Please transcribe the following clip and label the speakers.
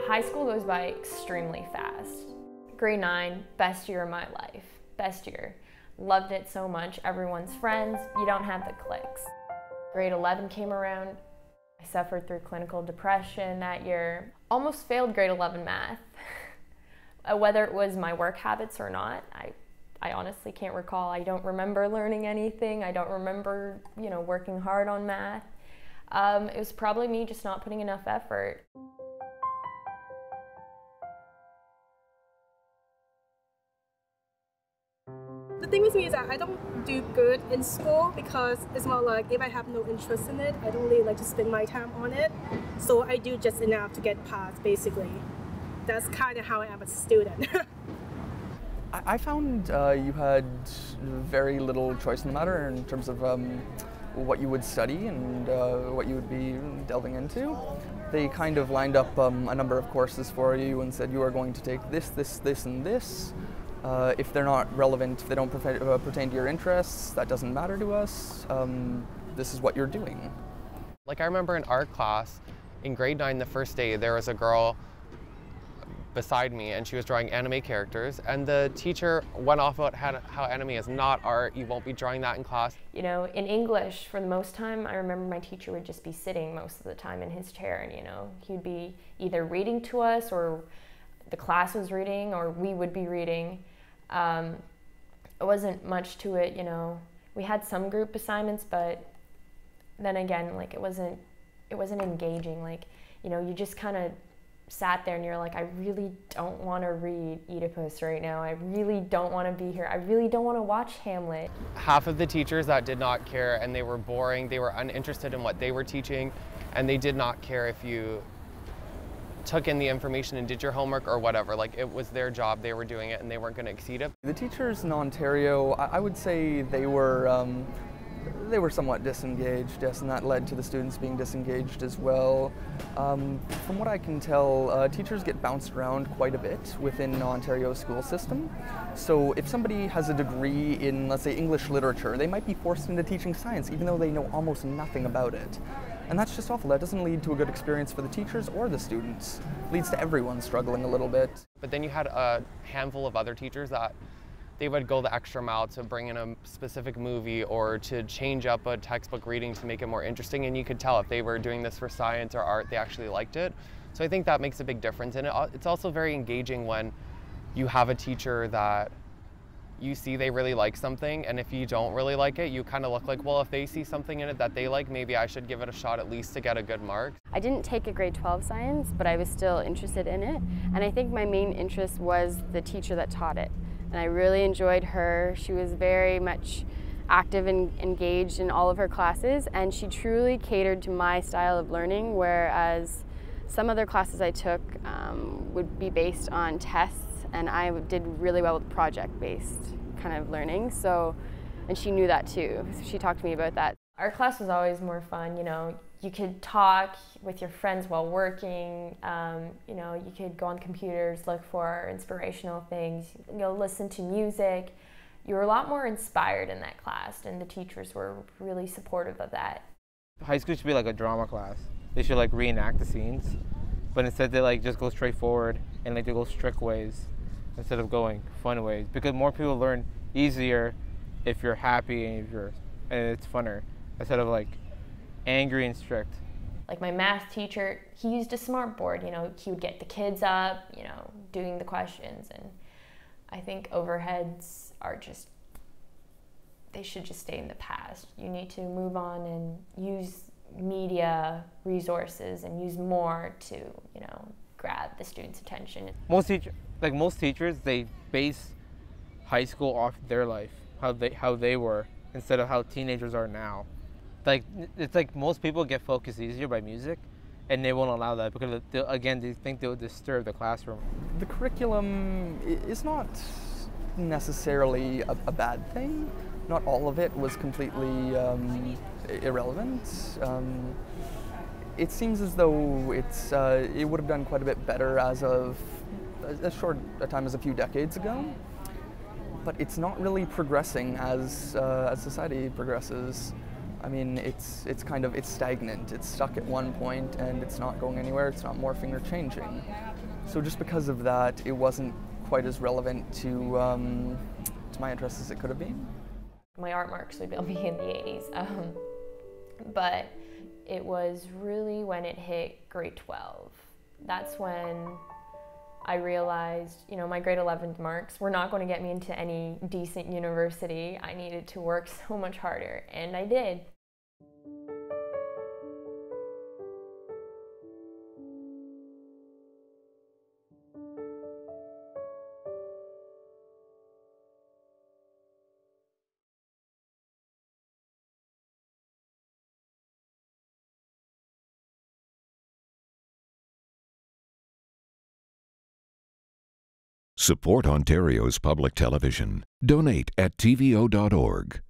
Speaker 1: High school goes by extremely fast. Grade 9, best year of my life. Best year. Loved it so much. Everyone's friends. You don't have the cliques. Grade 11 came around. I suffered through clinical depression that year. Almost failed grade 11 math. Whether it was my work habits or not, I honestly can't recall. I don't remember learning anything. I don't remember, working hard on math. It was probably me just not putting enough effort.
Speaker 2: The thing with me is that I don't do good in school because it's more like if I have no interest in it, I don't really like to spend my time on it. So I do just enough to get passed, basically. That's kind of how I am as a student.
Speaker 3: I found you had very little choice in the matter in terms of what you would study and what you would be delving into. They kind of lined up a number of courses for you and said you are going to take this, this, this, and this. If they're not relevant, if they don't pertain to your interests, that doesn't matter to us. This is what you're doing.
Speaker 4: Like I remember in art class, in grade 9, the first day, there was a girl beside me and she was drawing anime characters, and the teacher went off about how anime is not art, you won't be drawing that in class.
Speaker 1: In English, for the most time, I remember my teacher would just be sitting most of the time in his chair, and he'd be either reading to us, or the class was reading, or we would be reading. It wasn't much to it, We had some group assignments, but then again, it wasn't engaging. You just kind of sat there and you're like, I really don't want to read Oedipus right now. I really don't want to be here. I really don't want to watch Hamlet.
Speaker 4: Half of the teachers that did not care, and they were boring, they were uninterested in what they were teaching, and they did not care if you took in the information and did your homework or whatever. It was their job, they were doing it, and they weren't going to exceed it.
Speaker 3: The teachers in Ontario, I would say they were somewhat disengaged, yes, and that led to the students being disengaged as well. From what I can tell, teachers get bounced around quite a bit within Ontario's school system. So if somebody has a degree in, let's say, English literature, they might be forced into teaching science even though they know almost nothing about it. And that's just awful. That doesn't lead to a good experience for the teachers or the students. It leads to everyone struggling a little bit.
Speaker 4: But then you had a handful of other teachers that they would go the extra mile to bring in a specific movie or to change up a textbook reading to make it more interesting, and you could tell if they were doing this for science or art, they actually liked it. So I think that makes a big difference, and it's also very engaging when you have a teacher that you see they really like something, and if you don't really like it, you kind of look like, well, if they see something in it that they like, maybe I should give it a shot at least to get a good mark.
Speaker 5: I didn't take a grade 12 science, but I was still interested in it, and I think my main interest was the teacher that taught it. And I really enjoyed her. She was very much active and engaged in all of her classes, and she truly catered to my style of learning, whereas some other classes I took would be based on tests, and I did really well with project-based kind of learning. And she knew that too. She talked to me about that.
Speaker 1: Our class was always more fun, You could talk with your friends while working, you could go on computers, look for inspirational things, listen to music. You were a lot more inspired in that class, and the teachers were really supportive of that.
Speaker 6: High school should be like a drama class. They should reenact the scenes, but instead they just go straight forward and they go strict ways instead of going fun ways, because more people learn easier if you're happy and it's funner instead of angry and strict.
Speaker 1: My math teacher, he used a smart board, he would get the kids up, doing the questions, and I think overheads they should just stay in the past. You need to move on and use media resources and use more to, grab the students' attention.
Speaker 6: Most teachers, they base high school off their life, how they were, instead of how teenagers are now. It's most people get focused easier by music, and they won't allow that because, they think they'll disturb the classroom.
Speaker 3: The curriculum is not necessarily a bad thing. Not all of it was completely irrelevant. It seems as though it would have done quite a bit better as of as short a time as a few decades ago. But it's not really progressing as society progresses. I mean, it's stagnant. It's stuck at one point, and it's not going anywhere. It's not morphing or changing. So just because of that, it wasn't quite as relevant to my interests as it could have been.
Speaker 1: My art marks would be in the 80s, but it was really when it hit grade 12. That's when I realized, you know, my grade 11 marks were not going to get me into any decent university. I needed to work so much harder, and I did.
Speaker 7: Support Ontario's public television. Donate at tvo.org.